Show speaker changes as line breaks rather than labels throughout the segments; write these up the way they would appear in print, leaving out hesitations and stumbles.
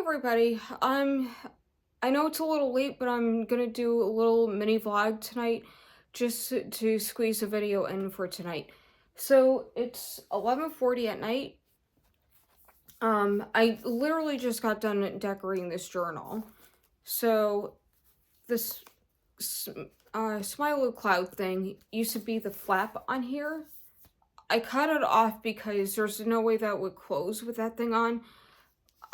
Everybody. I know it's a little late, but I'm gonna do a little mini vlog tonight just to squeeze a video in for tonight. So it's 11:40 at night. I literally just got done decorating this journal. So this Smilo Cloud thing used to be the flap on here. I cut it off because there's no way that would close with that thing on.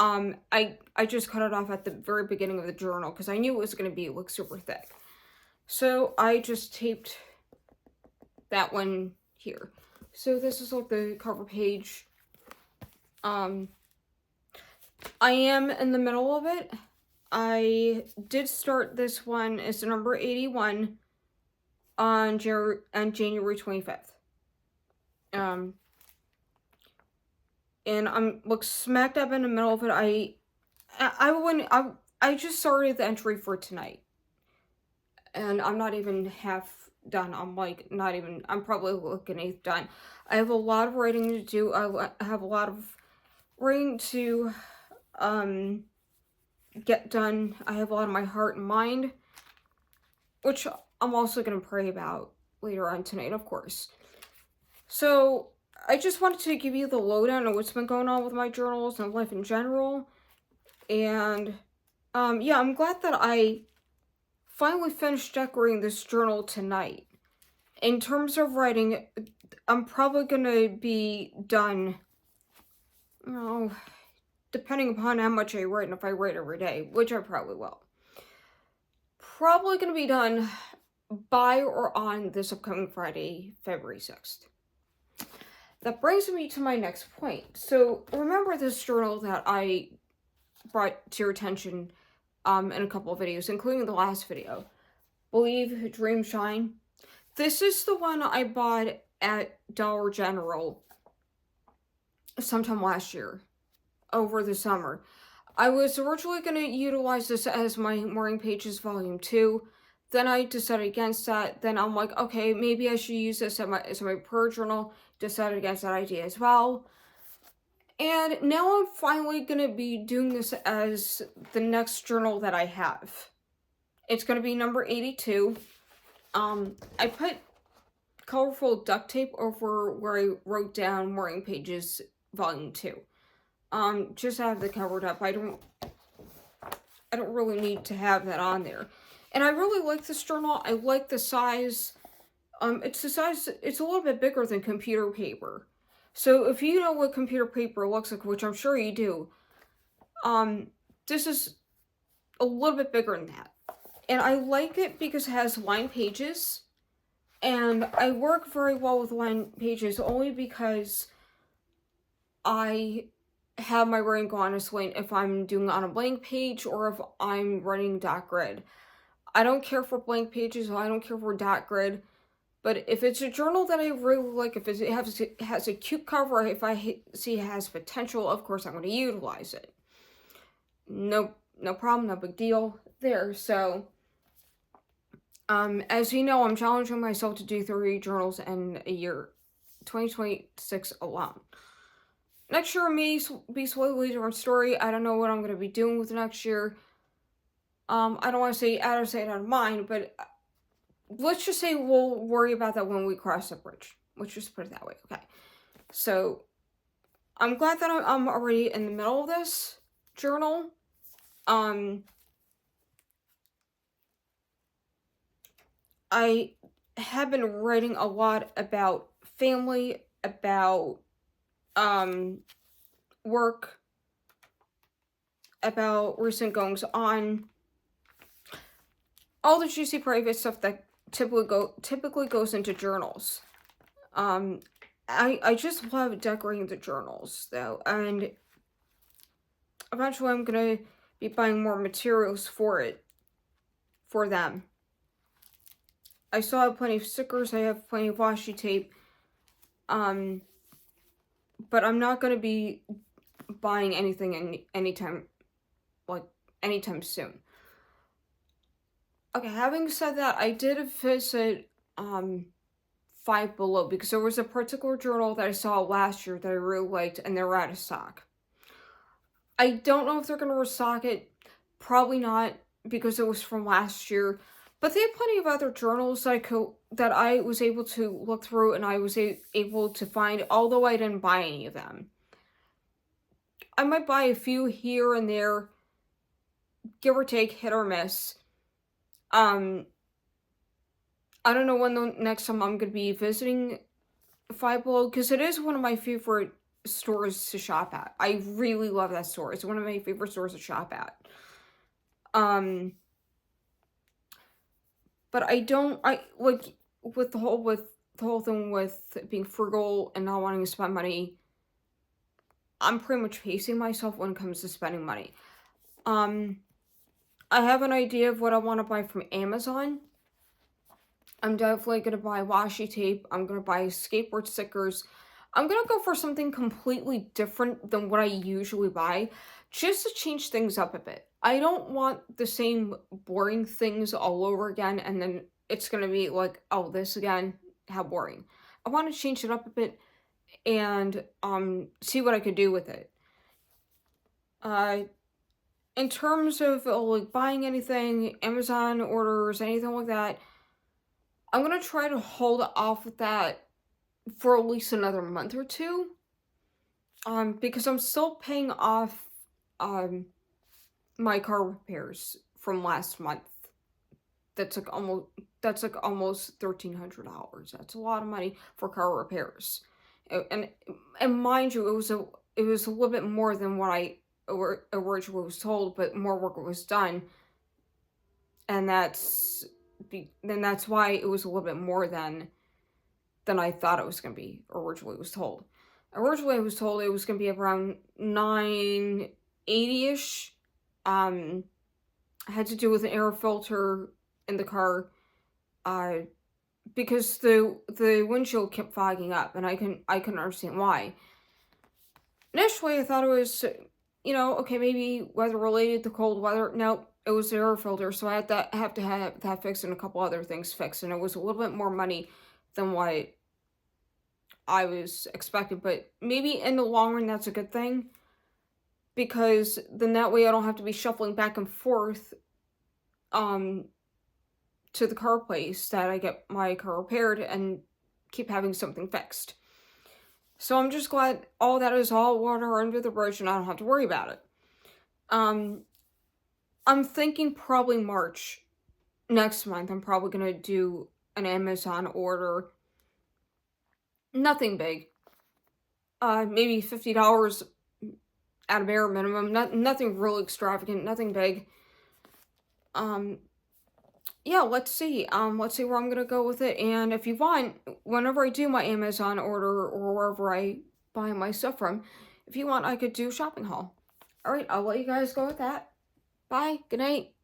I just cut it off at the very beginning of the journal because I knew it was going to be like super thick. So I just taped that one here. So this is like the cover page. I am in the middle of it. I did start this one as number 81 on January 25th. And I'm like smack dab in the middle of it. I just started the entry for tonight, and I'm not even half done. I'm probably like an eighth done. I have a lot of writing to do. I have a lot of writing to get done. I have a lot of my heart and mind, which I'm also gonna pray about later on tonight, of course. So I just wanted to give you the lowdown of what's been going on with my journals and life in general. And yeah, I'm glad that I finally finished decorating this journal tonight. In terms of writing, I'm probably gonna be done, depending upon how much I write and if I write every day, which I probably will. Probably gonna be done by or on this upcoming Friday, February 6th. That brings me to my next point. So remember this journal that I brought to your attention in a couple of videos, including the last video, Believe, Dream, Shine. This is the one I bought at Dollar General sometime last year, over the summer. I was originally going to utilize this as my Morning Pages Volume 2. Then I decided against that. Then I'm like, okay, maybe I should use this as my prayer journal. Decided against that idea as well. And now I'm finally going to be doing this as the next journal that I have. It's going to be number 82. I put colorful duct tape over where I wrote down Morning Pages Volume 2. Just to have the covered up. I don't really need to have that on there. And I really like this journal. I like the size. It's a little bit bigger than computer paper. So if you know what computer paper looks like, which I'm sure you do, this is a little bit bigger than that. And I like it because it has lined pages. And I work very well with lined pages only because I have my writing go honestly if I'm doing it on a blank page or if I'm writing dot grid. I don't care for blank pages, or I don't care for dot grid. But if it's a journal that I really like, if it has a cute cover, if I see it has potential, of course I'm going to utilize it. No problem, no big deal there. So, as you know, I'm challenging myself to do 30 journals in a year, 2026 alone. Next year may be slightly different story. I don't know what I'm going to be doing with next year. I don't want to say out of sight, out of mind, but let's just say we'll worry about that when we cross the bridge. Let's just put it that way, okay? So, I'm glad that I'm already in the middle of this journal. I have been writing a lot about family, about work, about recent goings on, all the juicy private stuff that typically goes into journals. I just love decorating the journals though, and eventually I'm gonna be buying more materials for them. I still have plenty of stickers, I have plenty of washi tape, but I'm not gonna be buying anything anytime soon. Okay, having said that, I did visit Five Below because there was a particular journal that I saw last year that I really liked and they were out of stock. I don't know if they're going to restock it. Probably not, because it was from last year. But they have plenty of other journals that I was able to look through, and I was able to find, although I didn't buy any of them. I might buy a few here and there, give or take, hit or miss. Um, I don't know when the next time I'm going to be visiting Five Below, because it is one of my favorite stores to shop at. I really love that store. It's one of my favorite stores to shop at. But I like with the whole thing with being frugal and not wanting to spend money. I'm pretty much pacing myself when it comes to spending money. I have an idea of what I want to buy from Amazon. I'm definitely going to buy washi tape. I'm going to buy skateboard stickers. I'm going to go for something completely different than what I usually buy, just to change things up a bit. I don't want the same boring things all over again, and then it's going to be like, oh, this again, how boring. I want to change it up a bit and see what I could do with it. In terms of like buying anything, Amazon orders, anything like that, I'm gonna try to hold off with that for at least another month or two. Because I'm still paying off my car repairs from last month. That's like almost $1,300. That's a lot of money for car repairs. And mind you, it was a little bit more than what I originally was told, but more work was done, and that's why it was a little bit more than I thought it was going to be originally was told. Originally, I was told it was going to be around $980-ish. I had to do with an air filter in the car, because the windshield kept fogging up, and I couldn't understand why. Initially, I thought it was, okay, maybe weather related to cold weather. No, it was the air filter, so I had to have that fixed and a couple other things fixed, and it was a little bit more money than what I was expecting. But maybe in the long run, that's a good thing, because then that way I don't have to be shuffling back and forth to the car place that I get my car repaired and keep having something fixed. So I'm just glad all that is all water under the bridge and I don't have to worry about it. I'm thinking probably March next month. I'm probably gonna do an Amazon order. Nothing big. Maybe $50 at a bare minimum. Nothing really extravagant. Nothing big. Yeah, let's see. Let's see where I'm gonna go with it. And if you want, whenever I do my Amazon order or wherever I buy my stuff from, if you want, I could do shopping haul. All right, I'll let you guys go with that. Bye. Good night.